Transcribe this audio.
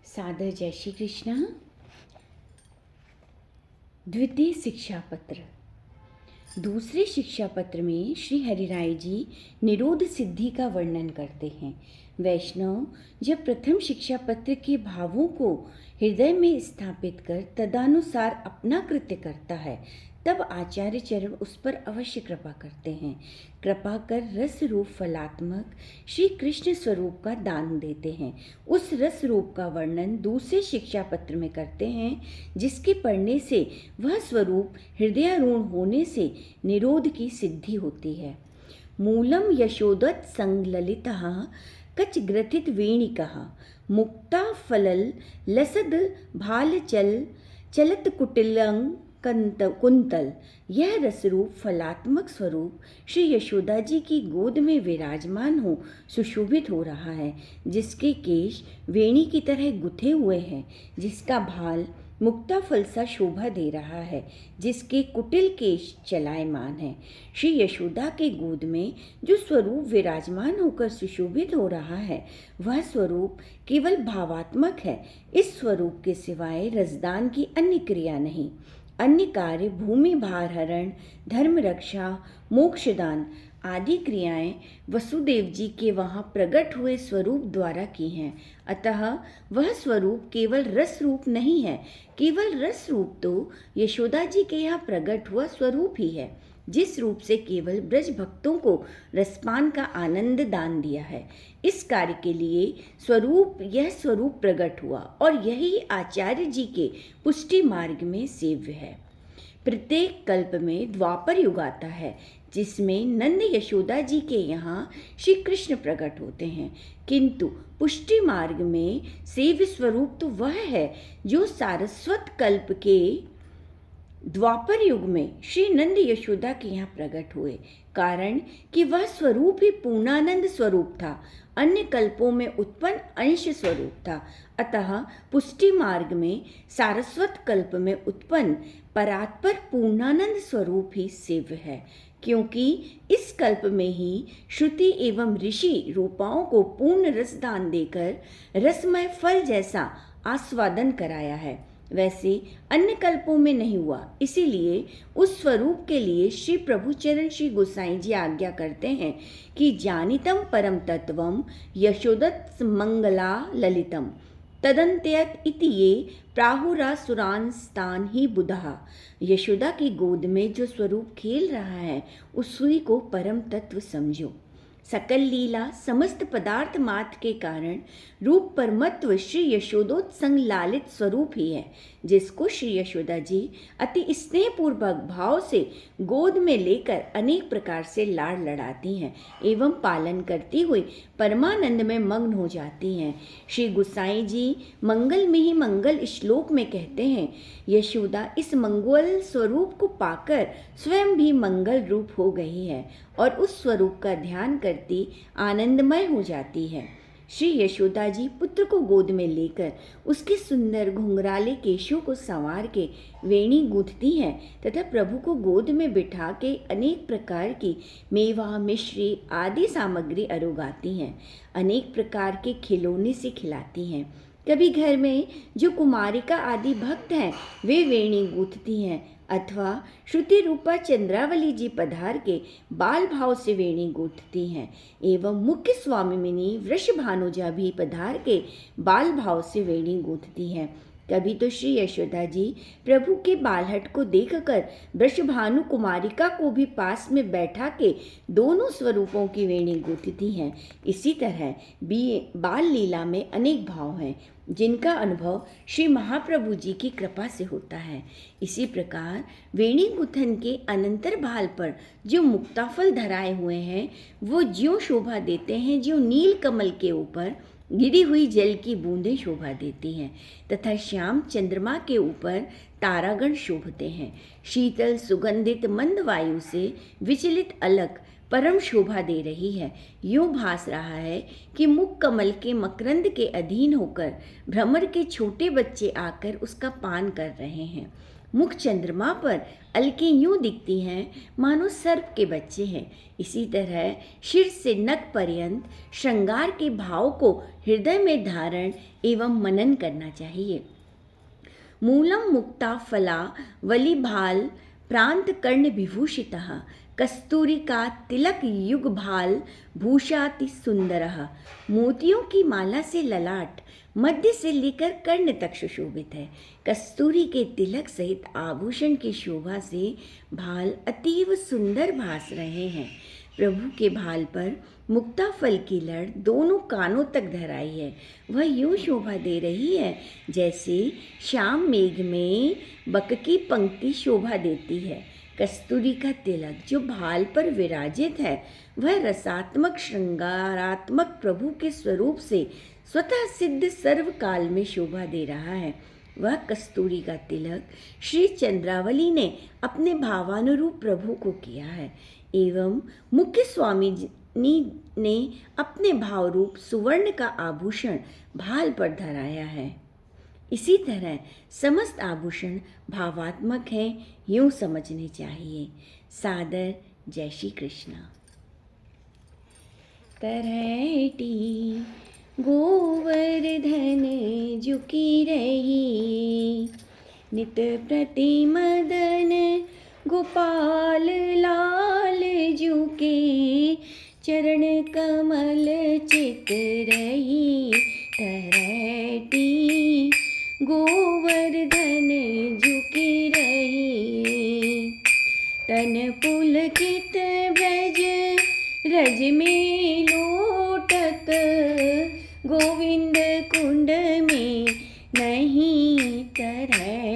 सादर जय श्री कृष्ण। द्वितीय शिक्षा पत्र। दूसरे शिक्षा पत्र में श्री हरिराय जी निरोध सिद्धि का वर्णन करते हैं। वैष्णव जब प्रथम शिक्षा पत्र के भावों को हृदय में स्थापित कर तदनुसार अपना कृत्य करता है, तब आचार्य चरण उस पर अवश्य कृपा करते हैं। कृपा कर रस रूप फलात्मक श्री कृष्ण स्वरूप का दान देते हैं। उस रस रूप का वर्णन दूसरे शिक्षा पत्र में करते हैं, जिसके पढ़ने से वह स्वरूप हृदयारूढ़ होने से निरोध की सिद्धि होती है। मूलम यशोदत संललितः कच ग्रथित वेणिकः मुक्ता फलल लसद भाल चलत कुटिलं कुंतल। यह रसरूप फलात्मक स्वरूप श्री यशोदा जी की गोद में विराजमान हो सुशोभित हो रहा है, जिसके केश वेणी की तरह गुथे हुए हैं, जिसका भाल मुक्ता फल सा शोभा दे रहा है, जिसके कुटिल केश चलायमान है। श्री यशोदा के गोद में जो स्वरूप विराजमान होकर सुशोभित हो रहा है, वह स्वरूप केवल भावात्मक है। इस स्वरूप के सिवाय रसदान की अन्य क्रिया नहीं। अन्य कार्य भूमि भार हरण, धर्म रक्षा, मोक्षदान आदि क्रियाएं वसुदेव जी के वहाँ प्रकट हुए स्वरूप द्वारा की हैं। अतः वह स्वरूप केवल रस रूप नहीं है। केवल रस रूप तो यशोदा जी के यहाँ प्रकट हुआ स्वरूप ही है, जिस रूप से केवल ब्रज भक्तों को रसपान का आनंद दान दिया है। इस कार्य के लिए यह स्वरूप प्रकट हुआ और यही आचार्य जी के पुष्टि मार्ग में सेव्य है। प्रत्येक कल्प में द्वापर युग आता है, जिसमें नंद यशोदा जी के यहाँ श्री कृष्ण प्रकट होते हैं, किंतु पुष्टि मार्ग में सेव्य स्वरूप तो वह है जो सारस्वत कल्प के द्वापर युग में श्री नंद यशोदा के यहाँ प्रकट हुए, कारण कि वह स्वरूप ही पूर्णानंद स्वरूप था, अन्य कल्पों में उत्पन्न अंश स्वरूप था। अतः पुष्टि मार्ग में सारस्वत कल्प में उत्पन्न परात्पर पूर्णानंद स्वरूप ही सेव्य है, क्योंकि इस कल्प में ही श्रुति एवं ऋषि रूपाओं को पूर्ण रसदान देकर रसमय फल जैसा आस्वादन कराया है, वैसे अन्य कल्पों में नहीं हुआ। इसीलिए उस स्वरूप के लिए श्री प्रभुचरण श्री गोसाई जी आज्ञा करते हैं कि जानितम परम तत्वम यशोदत मंगला ललितम तदंत्यत इति ये प्राहुरासुरांस्तान ही बुधा। यशोदा की गोद में जो स्वरूप खेल रहा है, उसी को परम तत्व समझो। सकल लीला समस्त पदार्थ मात्र के कारण रूप परमत्व श्री यशोदोत्संग लालित स्वरूप ही है, जिसको श्री यशोदा जी अति स्नेहपूर्वक भाव से गोद में लेकर अनेक प्रकार से लाड़ लड़ाती हैं एवं पालन करती हुई परमानंद में मग्न हो जाती हैं। श्री गोसाई जी मंगल में ही मंगल श्लोक में कहते हैं, यशोदा इस मंगल स्वरूप को पाकर स्वयं भी मंगल रूप हो गई है और उस स्वरूप का ध्यान करती आनंदमय हो जाती है। श्री यशोदा जी पुत्र को गोद में लेकर उसके सुंदर घुंघराले केशों को संवार के वेणी गूंथती हैं तथा प्रभु को गोद में बिठा के अनेक प्रकार की मेवा मिश्री आदि सामग्री अरोगाती हैं, अनेक प्रकार के खिलौने से खिलाती हैं। कभी घर में जो कुमारिका आदि भक्त हैं, वे वेणी गूंथती हैं, अथवा श्रुति रूपा चंद्रावली जी पधार के बाल भाव से वेणी गूंथती हैं, एवं मुख्य स्वामिनी वृषभानुजा भी पधार के बाल भाव से वेणी गूंथती हैं। कभी तो श्री यशोदा जी प्रभु के बालहट को देखकर वृषभानु कुमारिका को भी पास में बैठा के दोनों स्वरूपों की वेणी गूंथती हैं। इसी तरह बाल लीला में अनेक भाव हैं, जिनका अनुभव श्री महाप्रभु जी की कृपा से होता है। इसी प्रकार वेणी गुथन के अनंतर भाल पर जो मुक्ताफल धराए हुए हैं, वो ज्यों शोभा देते हैं ज्यों नील कमल के ऊपर गिरी हुई जल की बूंदें शोभा देती हैं, तथा श्याम चंद्रमा के ऊपर तारागण शोभते हैं। शीतल सुगंधित मंद वायु से विचलित अलक परम शोभा दे रही है। यूं भास रहा है कि मुख कमल के मकरंद के अधीन होकर भ्रमर के छोटे बच्चे आकर उसका पान कर रहे हैं। मुख चंद्रमा पर अलकें यूं दिखती हैं मानो सर्प के बच्चे हैं। इसी तरह शिर से नख पर्यंत श्रृंगार के भाव को हृदय में धारण एवं मनन करना चाहिए। मूलम मुक्ता फला वलिभाल प्रांत कर्ण विभूषितः कस्तूरिका तिलक युग भाल भूषाति सुंदरः। मोतियों की माला से ललाट मध्य से लेकर कर्ण तक सुशोभित है। कस्तूरी के तिलक सहित आभूषण की शोभा से भाल अतीव सुंदर भास रहे हैं। प्रभु के भाल पर मुक्ता फल की लड़ दोनों कानों तक धराई है। वह यूं शोभा दे रही है जैसे श्याम मेघ में बक की पंक्ति शोभा देती है। कस्तूरी का तिलक जो भाल पर विराजित है वह रसात्मक श्रृंगारात्मक प्रभु के स्वरूप से स्वतः सिद्ध सर्वकाल में शोभा दे रहा है। वह कस्तूरी का तिलक श्री चंद्रावली ने अपने भावानुरूप प्रभु को किया है एवं मुख्य स्वामी ने अपने भाव रूप सुवर्ण का आभूषण भाल पर धराया है। इसी तरह समस्त आभूषण भावात्मक हैं, यूं समझने चाहिए। सादर जय श्री कृष्ण। तरैटी गोवर्धन झुकी रही, नित प्रति मदन गोपाल लाल झुके, चरण कमल चित रही। तरैटी गोवर्धन झुकी रही, तन पुलकित ब्रज रज में लोटत, गोविंद कुंड में नहीं तरैटी।